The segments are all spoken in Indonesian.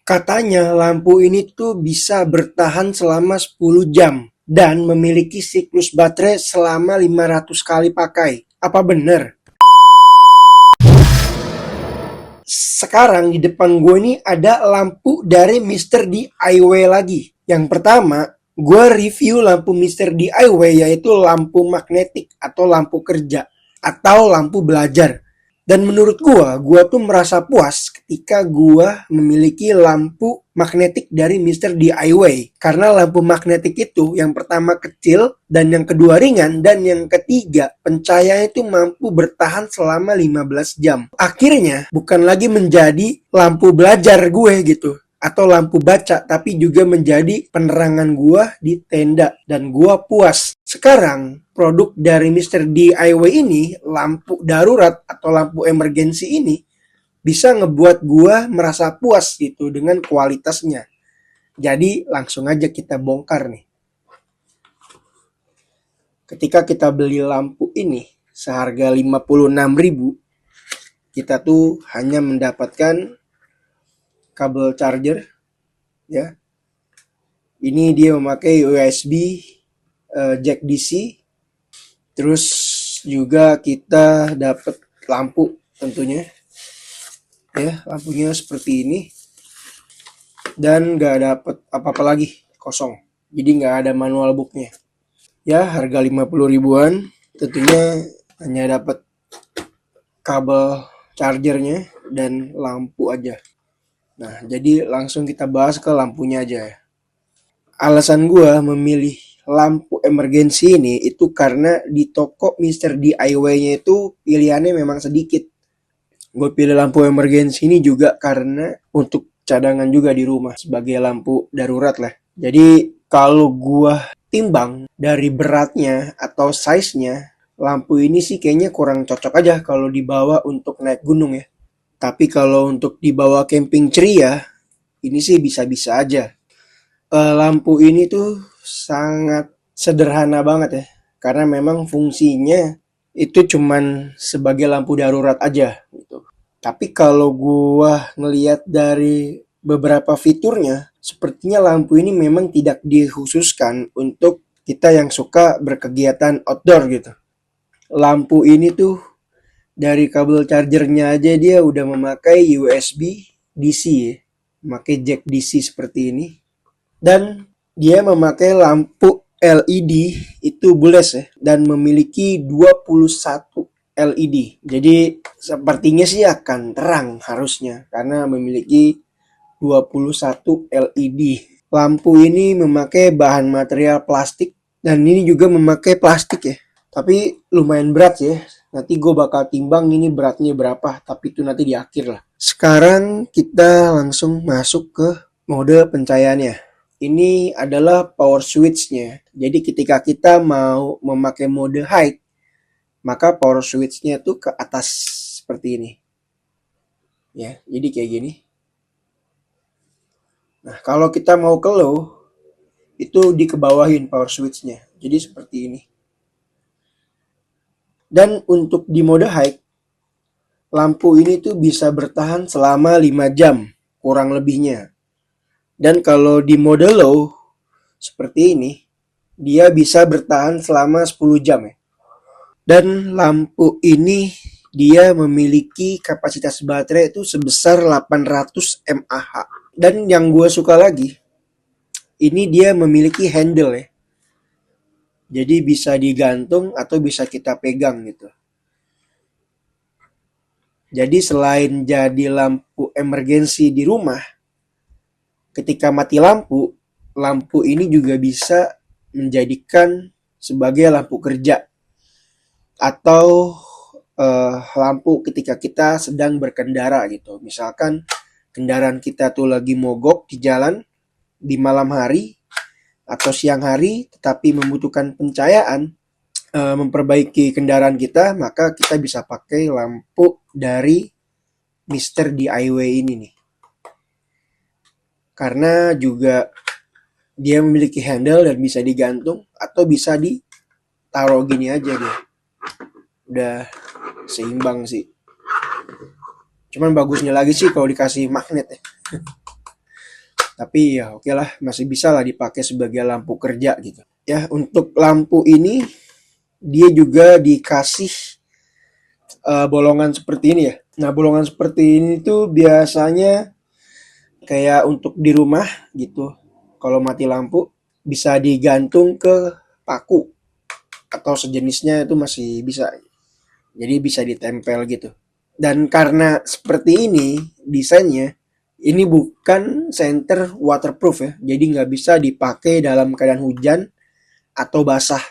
Katanya lampu ini tuh bisa bertahan selama 10 jam dan memiliki siklus baterai selama 500 kali pakai. Apa bener? Sekarang di depan gue ini ada lampu dari Mr. DIY lagi. Yang pertama, gue review lampu Mr. DIY yaitu lampu magnetik atau lampu kerja atau lampu belajar. Dan menurut gue tuh merasa puas ketika gue memiliki lampu magnetik dari Mr. DIY. Karena lampu magnetik itu yang pertama kecil, dan yang kedua ringan, dan yang ketiga pencahayaan itu mampu bertahan selama 15 jam. Akhirnya bukan lagi menjadi lampu belajar gue gitu atau lampu baca, tapi juga menjadi penerangan gua di tenda dan gua puas. Sekarang produk dari Mr. DIY ini, lampu darurat atau lampu emergency ini bisa ngebuat gua merasa puas gitu dengan kualitasnya. Jadi langsung aja kita bongkar nih. Ketika kita beli lampu ini seharga 56.000, kita tuh hanya mendapatkan kabel charger ya. Ini dia memakai USB, jack DC, terus juga kita dapat lampu tentunya ya, lampunya seperti ini, dan nggak dapat apa-apa lagi, kosong, jadi nggak ada manual booknya ya. Harga 50 ribuan, tentunya hanya dapat kabel chargernya dan lampu aja. Nah, jadi langsung kita bahas ke lampunya aja ya. Alasan gue memilih lampu emergency ini itu karena di toko Mr. DIY-nya itu pilihannya memang sedikit. Gue pilih lampu emergency ini juga karena untuk cadangan juga di rumah sebagai lampu darurat lah. Jadi kalau gue timbang dari beratnya atau size-nya, lampu ini sih kayaknya kurang cocok aja kalau dibawa untuk naik gunung ya. Tapi kalau untuk dibawa camping ceria, ini sih bisa-bisa aja. Lampu ini tuh sangat sederhana banget ya, karena memang fungsinya itu cuman sebagai lampu darurat aja gitu. Tapi kalau gua ngelihat dari beberapa fiturnya, sepertinya lampu ini memang tidak dikhususkan untuk kita yang suka berkegiatan outdoor gitu. Lampu ini tuh dari kabel chargernya aja dia udah memakai USB DC ya, memakai jack DC seperti ini. Dan dia memakai lampu LED itu bulles ya, dan memiliki 21 LED. Jadi sepertinya sih akan terang harusnya karena memiliki 21 LED. Lampu ini memakai bahan material plastik, dan ini juga memakai plastik ya. Tapi lumayan berat ya. Nanti gue bakal timbang ini beratnya berapa, tapi itu nanti di akhir lah. Sekarang kita langsung masuk ke mode pencahayanya. Ini adalah power switch-nya. Jadi ketika kita mau memakai mode high, maka power switch-nya itu ke atas seperti ini. Ya, jadi kayak gini. Nah, kalau kita mau ke low, itu dikebawahin power switch-nya. Jadi seperti ini. Dan untuk di mode high, lampu ini tuh bisa bertahan selama 5 jam, kurang lebihnya. Dan kalau di mode low, seperti ini, dia bisa bertahan selama 10 jam ya. Dan lampu ini dia memiliki kapasitas baterai itu sebesar 800 mAh. Dan yang gue suka lagi, ini dia memiliki handle ya. Jadi bisa digantung atau bisa kita pegang gitu. Jadi selain jadi lampu emergensi di rumah, ketika mati lampu, lampu ini juga bisa menjadikan sebagai lampu kerja atau lampu ketika kita sedang berkendara gitu. Misalkan kendaraan kita tuh lagi mogok di jalan di malam hari atau siang hari, tetapi membutuhkan pencahayaan, memperbaiki kendaraan kita, maka kita bisa pakai lampu dari Mr. DIY ini nih. Karena juga dia memiliki handle dan bisa digantung atau bisa ditaruh gini aja dia. Udah seimbang sih. Cuman bagusnya lagi sih kalau dikasih magnet ya. Tapi ya oke lah, masih bisa lah dipakai sebagai lampu kerja gitu. Ya, untuk lampu ini dia juga dikasih bolongan seperti ini ya. Nah, bolongan seperti ini tuh biasanya kayak untuk di rumah gitu. Kalau mati lampu bisa digantung ke paku atau sejenisnya itu masih bisa. Jadi bisa ditempel gitu. Dan karena seperti ini desainnya, ini bukan center waterproof ya. Jadi nggak bisa dipakai dalam keadaan hujan atau basah.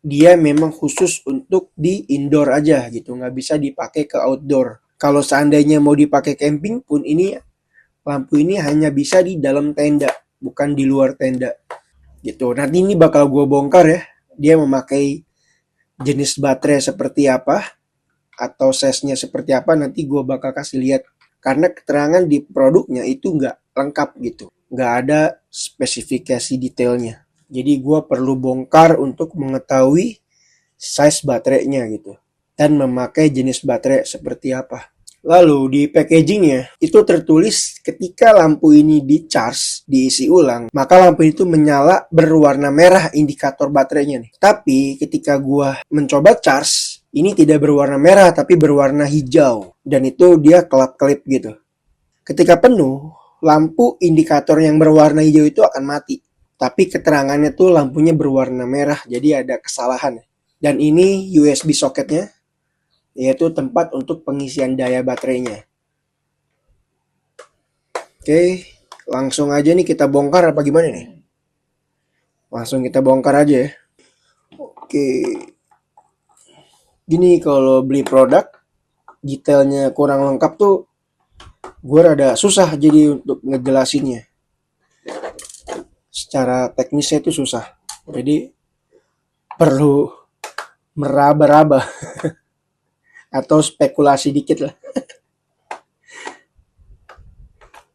Dia memang khusus untuk di indoor aja gitu, nggak bisa dipakai ke outdoor. Kalau seandainya mau dipakai camping pun ini lampu ini hanya bisa di dalam tenda, bukan di luar tenda gitu. Nanti ini bakal gue bongkar ya, dia memakai jenis baterai seperti apa atau size-nya seperti apa, nanti gue bakal kasih lihat. Karena keterangan di produknya itu nggak lengkap gitu, nggak ada spesifikasi detailnya. Jadi gue perlu bongkar untuk mengetahui size baterainya gitu dan memakai jenis baterai seperti apa. Lalu di packagingnya itu tertulis ketika lampu ini di charge, diisi ulang, maka lampu itu menyala berwarna merah indikator baterainya nih. Tapi ketika gua mencoba charge, ini tidak berwarna merah tapi berwarna hijau dan itu dia kelap-kelip gitu. Ketika penuh, lampu indikator yang berwarna hijau itu akan mati. Tapi keterangannya tuh lampunya berwarna merah, jadi ada kesalahan. Dan ini USB socketnya, yaitu tempat untuk pengisian daya baterainya. Oke, langsung aja nih kita bongkar apa gimana nih? Langsung kita bongkar aja ya. Oke, gini kalau beli produk, detailnya kurang lengkap tuh, gue rada susah jadi untuk ngejelasinnya. Secara teknisnya itu susah. Jadi perlu meraba-raba atau spekulasi dikit lah.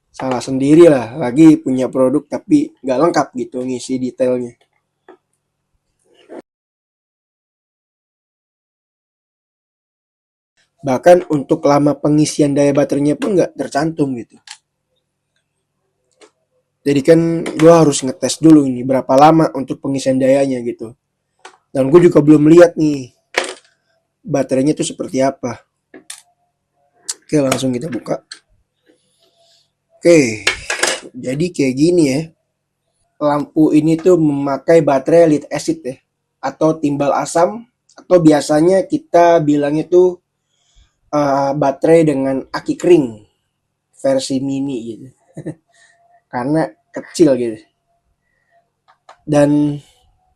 Salah sendiri lah, lagi punya produk tapi nggak lengkap gitu ngisi detailnya. Bahkan untuk lama pengisian daya baterainya pun nggak tercantum gitu. Jadi kan gue harus ngetes dulu ini berapa lama untuk pengisian dayanya gitu. Dan gue juga belum lihat nih baterainya itu seperti apa. Oke, langsung kita buka. Oke, jadi kayak gini ya. Lampu ini tuh memakai baterai lead acid ya, atau timbal asam, atau biasanya kita bilangnya tuh baterai dengan aki kering versi mini gitu. Karena kecil gitu. Dan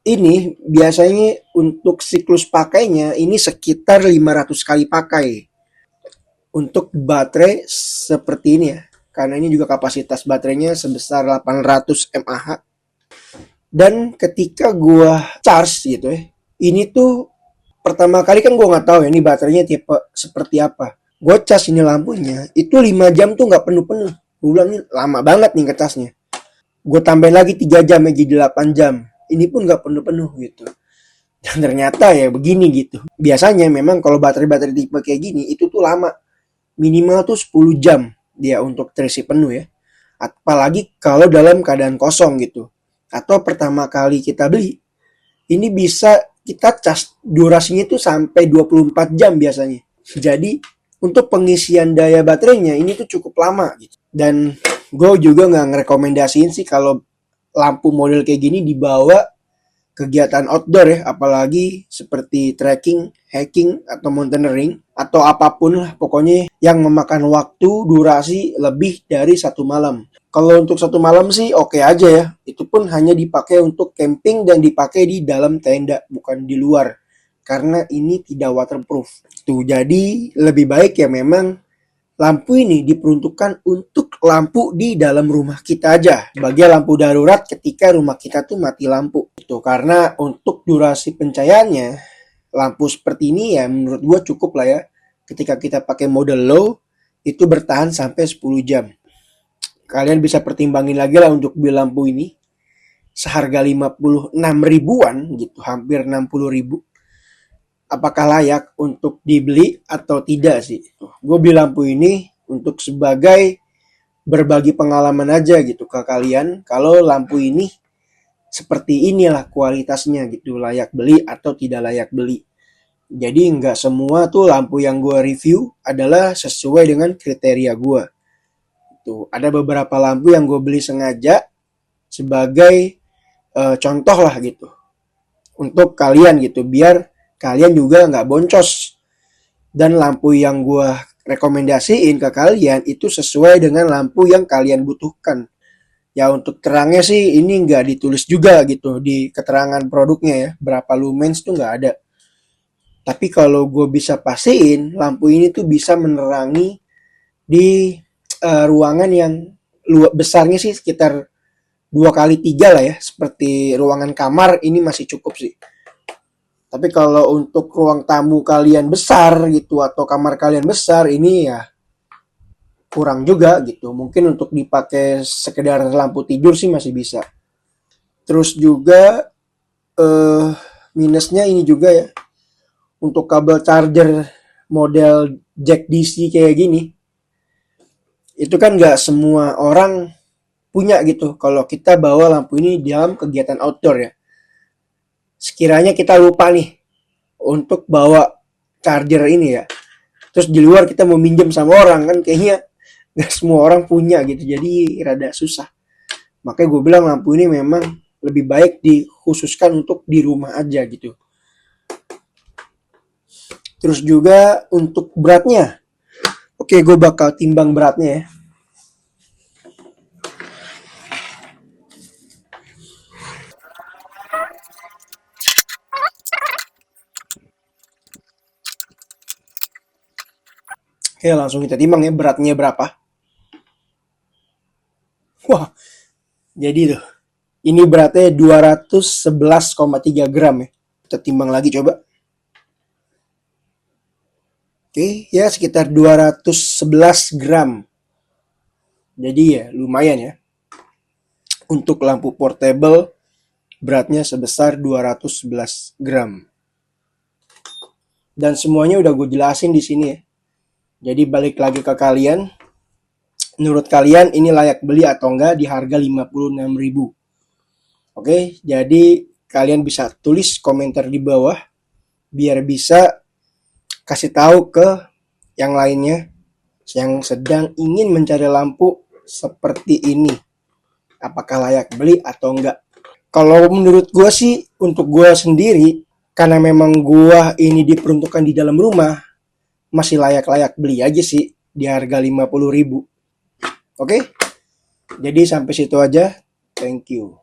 ini biasanya untuk siklus pakainya ini sekitar 500 kali pakai. Untuk baterai seperti ini ya. Karena ini juga kapasitas baterainya sebesar 800 mAh. Dan ketika gua charge gitu ya, ini tuh pertama kali kan gua nggak tahu ya ini baterainya tipe seperti apa. Gua cas ini lampunya, itu 5 jam tuh nggak penuh-penuh. Gue bilang ini lama banget nih ngecasnya. Gue tambahin lagi 3 jam ya jadi 8 jam. Ini pun nggak penuh-penuh gitu. Dan ternyata ya begini gitu. Biasanya memang kalau baterai-baterai tipe kayak gini itu tuh lama. Minimal tuh 10 jam dia untuk terisi penuh ya. Apalagi kalau dalam keadaan kosong gitu. Atau pertama kali kita beli, ini bisa kita cas durasinya itu sampai 24 jam biasanya. Jadi untuk pengisian daya baterainya ini tuh cukup lama gitu. Dan gue juga nggak ngerekomendasiin sih kalau lampu model kayak gini dibawa kegiatan outdoor ya, apalagi seperti trekking, hiking, atau mountaineering, atau apapun lah pokoknya yang memakan waktu durasi lebih dari 1 malam. Kalau untuk 1 malam sih oke aja ya, itu pun hanya dipakai untuk camping dan dipakai di dalam tenda, bukan di luar. Karena ini tidak waterproof. Tuh, jadi lebih baik ya memang lampu ini diperuntukkan untuk lampu di dalam rumah kita aja, sebagai lampu darurat ketika rumah kita tuh mati lampu. Itu karena untuk durasi pencahayaannya, lampu seperti ini ya menurut gua cukup lah ya. Ketika kita pakai mode low, itu bertahan sampai 10 jam. Kalian bisa pertimbangin lagi lah untuk beli lampu ini. Seharga 56 ribuan gitu, hampir 60 ribu. Apakah layak untuk dibeli atau tidak sih? Gue beli lampu ini untuk sebagai berbagi pengalaman aja gitu ke kalian kalau lampu ini seperti inilah kualitasnya gitu, layak beli atau tidak layak beli. Jadi nggak semua tuh lampu yang gue review adalah sesuai dengan kriteria gue. Tuh ada beberapa lampu yang gue beli sengaja sebagai contoh lah gitu untuk kalian gitu, biar kalian juga nggak boncos. Dan lampu yang gue rekomendasiin ke kalian itu sesuai dengan lampu yang kalian butuhkan. Ya untuk terangnya sih ini nggak ditulis juga gitu di keterangan produknya ya, berapa lumens tuh nggak ada. Tapi kalau gue bisa pastiin lampu ini tuh bisa menerangi di ruangan yang besarnya sih sekitar 2 kali 3 lah ya, seperti ruangan kamar ini masih cukup sih. Tapi kalau untuk ruang tamu kalian besar gitu atau kamar kalian besar ini ya kurang juga gitu. Mungkin untuk dipakai sekedar lampu tidur sih masih bisa. Terus juga eh minusnya ini juga ya. Untuk kabel charger model jack DC kayak gini, itu kan nggak semua orang punya gitu. Kalau kita bawa lampu ini dalam kegiatan outdoor ya. Sekiranya kita lupa nih untuk bawa charger ini ya. Terus di luar kita mau minjem sama orang kan kayaknya nggak semua orang punya gitu. Jadi rada susah. Makanya gue bilang lampu ini memang lebih baik dikhususkan untuk di rumah aja gitu. Terus juga untuk beratnya. Oke, gue bakal timbang beratnya ya. Oke, langsung kita timbang ya beratnya berapa. Wah, jadi tuh. Ini beratnya 211,3 gram ya. Kita timbang lagi coba. Oke, ya sekitar 211 gram. Jadi ya lumayan ya. Untuk lampu portable beratnya sebesar 211 gram. Dan semuanya udah gue jelasin di sini ya. Jadi balik lagi ke kalian. Menurut kalian ini layak beli atau enggak di harga 56.000? Oke, jadi kalian bisa tulis komentar di bawah biar bisa kasih tahu ke yang lainnya yang sedang ingin mencari lampu seperti ini. Apakah layak beli atau enggak? Kalau menurut gue sih, untuk gue sendiri, karena memang gue ini diperuntukkan di dalam rumah, masih layak-layak beli aja sih di harga 50.000. Oke? Jadi sampai situ aja. Thank you.